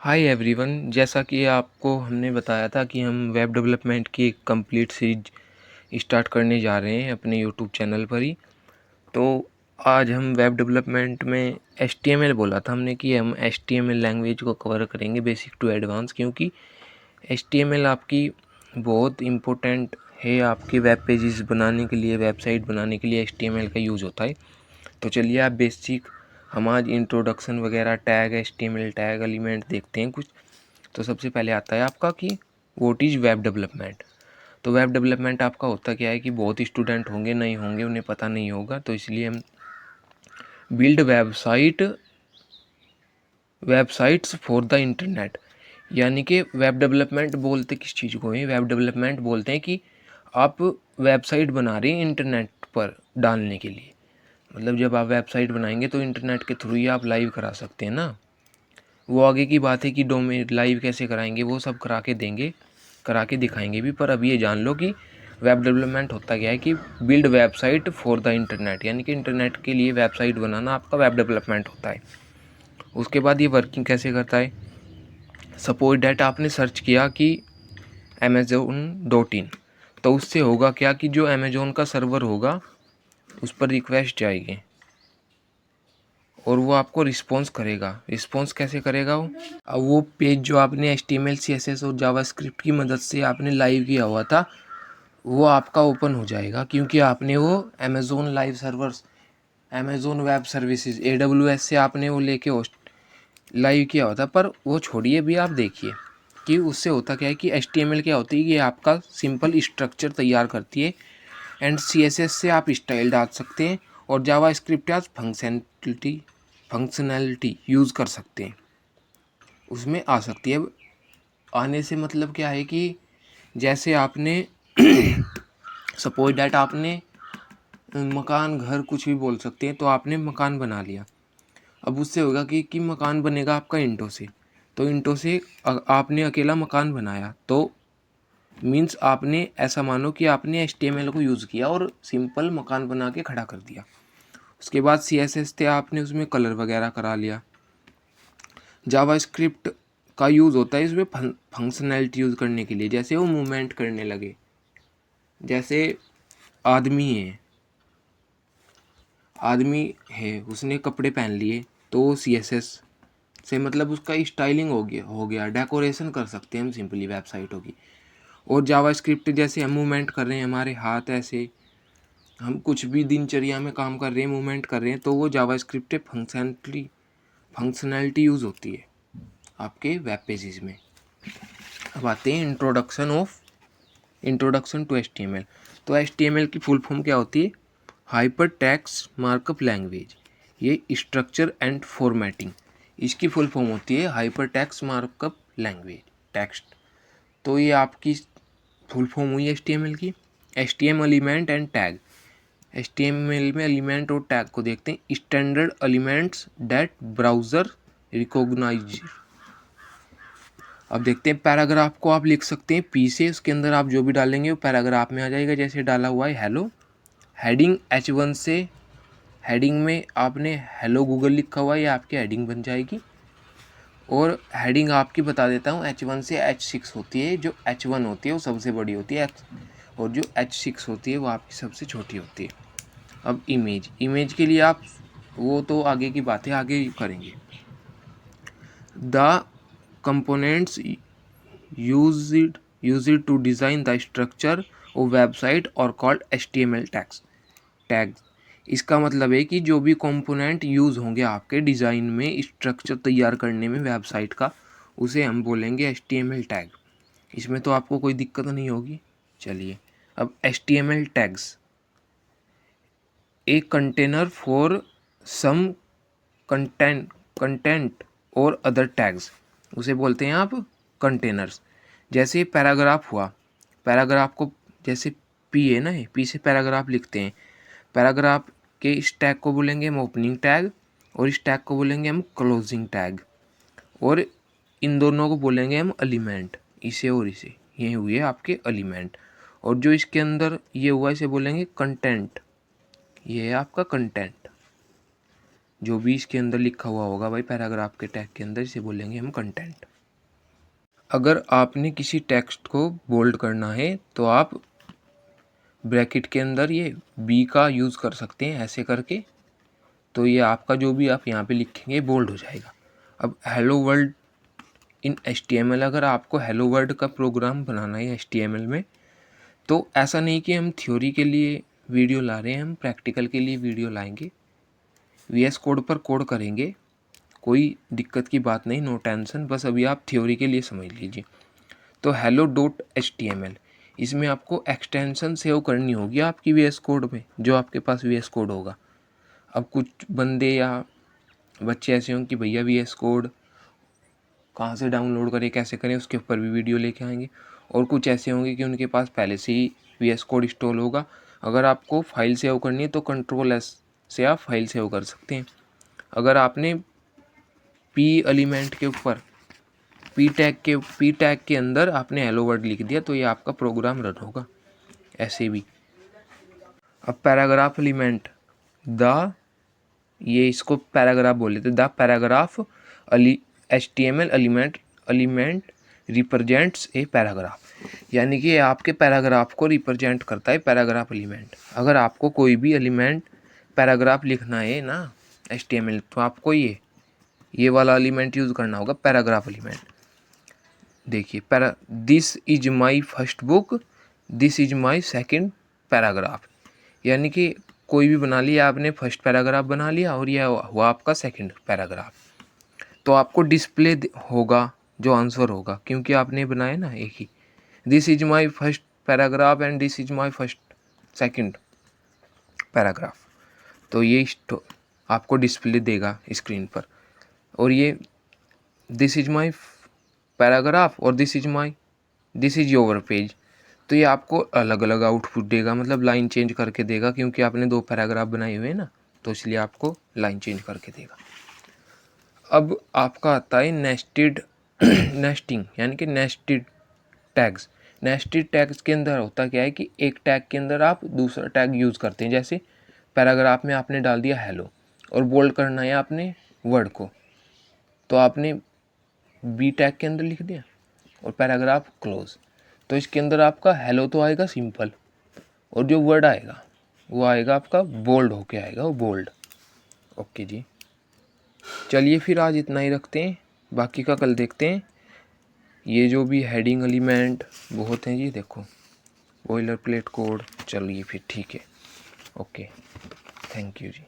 Hi everyone, जैसा कि आपको हमने बताया था कि हम वेब डेवलपमेंट की एक कंप्लीट सीरीज स्टार्ट करने जा रहे हैं अपने यूट्यूब चैनल पर ही। तो आज हम वेब डेवलपमेंट में HTML बोला था हमने कि हम HTML लैंग्वेज को कवर करेंगे बेसिक टू एडवांस, क्योंकि HTML आपकी बहुत इम्पोर्टेंट है। आपके वेब पेजेस बनाने के लिए, वेबसाइट बनाने के लिए HTML का यूज़ होता है। तो चलिए आप बेसिक हम आज इंट्रोडक्शन वगैरह टैग, HTML टैग, एलिमेंट देखते हैं कुछ। तो सबसे पहले आता है आपका कि व्हाट इज़ वेब डेवलपमेंट। तो वेब डेवलपमेंट आपका होता क्या है कि बहुत स्टूडेंट होंगे, नहीं होंगे, उन्हें पता नहीं होगा। तो इसलिए हम build websites for the internet, यानी कि वेब डेवलपमेंट बोलते किस चीज़ को है? वेब डेवलपमेंट बोलते हैं कि आप वेबसाइट बना रहे हैं इंटरनेट पर डालने के लिए। मतलब जब आप वेबसाइट बनाएंगे तो इंटरनेट के थ्रू ही आप लाइव करा सकते हैं ना। वो आगे की बात है कि डोमेन लाइव कैसे कराएंगे, वो सब करा के देंगे, करा के दिखाएंगे भी। पर अब ये जान लो कि वेब डेवलपमेंट होता क्या है कि build website for the internet, यानी कि इंटरनेट के लिए वेबसाइट बनाना आपका वेब डेवलपमेंट होता है। उसके बाद ये वर्किंग कैसे करता है? सपोज डैट आपने सर्च किया कि Amazon.in, तो उससे होगा क्या कि जो अमेजोन का सर्वर होगा उस पर रिक्वेस्ट जाएगी और वो आपको रिस्पॉन्स करेगा। रिस्पॉन्स कैसे करेगा वो? अब वो पेज जो आपने HTML CSS और जावास्क्रिप्ट की मदद से आपने लाइव किया हुआ था, वो आपका ओपन हो जाएगा, क्योंकि आपने वो Amazon live servers, Amazon web services AWS से आपने वो लेके होस्ट लाइव किया हुआ था। पर वो छोड़िए, भी आप देखिए कि उससे होता क्या है कि HTML क्या होती है कि आपका सिंपल स्ट्रक्चर तैयार करती है, एंड CSS से आप स्टाइल डाल सकते हैं, और जावास्क्रिप्ट आप फंक्शनैलिटी यूज़ कर सकते हैं, उसमें आ सकती है। आने से मतलब क्या है कि जैसे आपने सपोज डैट आपने मकान, घर, कुछ भी बोल सकते हैं, तो आपने मकान बना लिया। अब उससे होगा कि मकान बनेगा आपका ईंटों से। तो ईंटों से आपने अकेला मकान बनाया, तो मीन्स आपने ऐसा मानो कि आपने HTML को यूज़ किया और सिंपल मकान बना के खड़ा कर दिया। उसके बाद CSS थे, आपने उसमें कलर वगैरह करा लिया। जावास्क्रिप्ट का यूज़ होता है इसमें फंक्शनैलिटी यूज़ करने के लिए, जैसे वो मूवमेंट करने लगे। जैसे आदमी है, उसने कपड़े पहन लिए, तो वो CSS से मतलब उसका स्टाइलिंग हो गया, डेकोरेशन कर सकते हैं हम सिंपली वेबसाइटों की। और जावास्क्रिप्ट जैसे हम मूवमेंट कर रहे हैं, हमारे हाथ ऐसे, हम कुछ भी दिनचर्या में काम कर रहे हैं, मूवमेंट कर रहे हैं, तो वो जावास्क्रिप्ट फंक्शनैलिटी यूज़ होती है आपके वेब पेजेस में। अब आते हैं इंट्रोडक्शन टू HTML। तो HTML की फुल फॉर्म क्या होती है? Hyper text markup language. ये स्ट्रक्चर एंड फॉर्मेटिंग, इसकी फुल फॉर्म होती है hyper text markup language, text. तो ये आपकी फुल फॉर्म हुई HTML की। HTML element and tag. HTML में एलिमेंट और टैग को देखते हैं। Standard elements that browser recognise. अब देखते हैं पैराग्राफ को आप लिख सकते हैं P से, उसके अंदर आप जो भी डालेंगे वो पैराग्राफ में आ जाएगा। जैसे डाला हुआ है हेलो, हेडिंग H1 से, हेडिंग में आपने हेलो गूगल लिखा हुआ है, ये आपकी हेडिंग बन जाएगी। और हेडिंग आपकी बता देता हूँ, H1 से H6 होती है। जो H1 होती है वो सबसे बड़ी होती है, और जो H6 होती है वो आपकी सबसे छोटी होती है। अब इमेज के लिए आप, वो तो आगे की बात है, आगे करेंगे। The components used to design the structure of website or called HTML tags। इसका मतलब है कि जो भी कंपोनेंट यूज़ होंगे आपके डिज़ाइन में, स्ट्रक्चर तैयार करने में वेबसाइट का, उसे हम बोलेंगे HTML टैग। इसमें तो आपको कोई दिक्कत नहीं होगी। चलिए, अब HTML tags, a container for some content और अदर टैग्स, उसे बोलते हैं आप कंटेनर्स। जैसे पैराग्राफ हुआ, पैराग्राफ को जैसे P है ना, P से पैराग्राफ लिखते हैं। पैराग्राफ के इस टैग को बोलेंगे हम ओपनिंग टैग, और इस टैग को बोलेंगे हम क्लोजिंग टैग, और इन दोनों को बोलेंगे हम एलिमेंट, इसे और इसे। ये हुए आपके एलिमेंट। और जो इसके अंदर ये हुआ इसे बोलेंगे कंटेंट, ये है आपका कंटेंट। जो भी इसके अंदर लिखा हुआ होगा भाई पैराग्राफ के टैग के अंदर, इसे बोलेंगे हम कंटेंट। अगर आपने किसी टेक्स्ट को बोल्ड करना है तो आप ब्रैकेट के अंदर ये बी का यूज़ कर सकते हैं ऐसे करके, तो ये आपका जो भी आप यहाँ पे लिखेंगे बोल्ड हो जाएगा। अब हेलो वर्ल्ड इन HTML, अगर आपको हेलो वर्ल्ड का प्रोग्राम बनाना है HTML में, तो ऐसा नहीं कि हम थ्योरी के लिए वीडियो ला रहे हैं, हम प्रैक्टिकल के लिए वीडियो लाएंगे, VS कोड पर कोड करेंगे, कोई दिक्कत की बात नहीं, नो टेंशन, बस अभी आप थ्योरी के लिए समझ लीजिए। तो hello.html, इसमें आपको एक्सटेंशन सेव करनी होगी आपकी VS कोड में, जो आपके पास VS कोड होगा। अब कुछ बंदे या बच्चे ऐसे हों कि भैया VS कोड कहाँ से डाउनलोड करें, कैसे करें, उसके ऊपर भी वीडियो लेके आएंगे। और कुछ ऐसे होंगे कि उनके पास पहले से ही VS कोड इंस्टॉल होगा। अगर आपको फाइल सेव करनी है तो Ctrl+S से आप फाइल सेव कर सकते हैं। अगर आपने P एलिमेंट के ऊपर P टैग के अंदर आपने हेलो वर्ल्ड लिख दिया तो ये आपका प्रोग्राम रन होगा ऐसे भी। अब पैराग्राफ एलिमेंट, ये इसको पैराग्राफ बोले थे, the paragraph HTML element represents a paragraph, यानी कि आपके पैराग्राफ को रिप्रेजेंट करता है पैराग्राफ एलिमेंट। अगर आपको कोई भी एलिमेंट पैराग्राफ लिखना है ना HTML, तो आपको ये वाला एलिमेंट यूज़ करना होगा, पैराग्राफ एलिमेंट। देखिए, this is my first book, this is my second paragraph, यानी कि कोई भी बना लिया आपने, फर्स्ट पैराग्राफ बना लिया और यह हुआ आपका सेकंड पैराग्राफ। तो आपको डिस्प्ले होगा जो आंसर होगा, क्योंकि आपने बनाया ना एक ही, this is my first paragraph and this is my first second paragraph, तो ये आपको डिस्प्ले देगा स्क्रीन पर। और ये दिस इज माय पैराग्राफ और दिस इज योर पेज, तो ये आपको अलग अलग आउटपुट देगा, मतलब लाइन चेंज करके देगा, क्योंकि आपने 2 पैराग्राफ बनाए हुए हैं ना, तो इसलिए आपको लाइन चेंज करके देगा। अब आपका आता है नेस्टिंग, यानी कि नेस्टेड टैग्स। नेस्टेड टैग्स के अंदर होता क्या है कि एक टैग के अंदर आप दूसरा टैग यूज़ करते हैं। जैसे पैराग्राफ में आपने डाल दिया हेलो और बोल्ड करना है आपने वर्ड को, तो आपने बी टैग के अंदर लिख दिया और पैराग्राफ क्लोज, तो इसके अंदर आपका हेलो तो आएगा सिंपल, और जो वर्ड आएगा वो आएगा आपका बोल्ड होके आएगा, वो बोल्ड। ओके जी, चलिए फिर आज इतना ही रखते हैं, बाकी का कल देखते हैं। ये जो भी हेडिंग एलिमेंट बहुत हैं जी, देखो बॉयलर प्लेट कोड। चलिए फिर ठीक है, ओके, थैंक यू जी।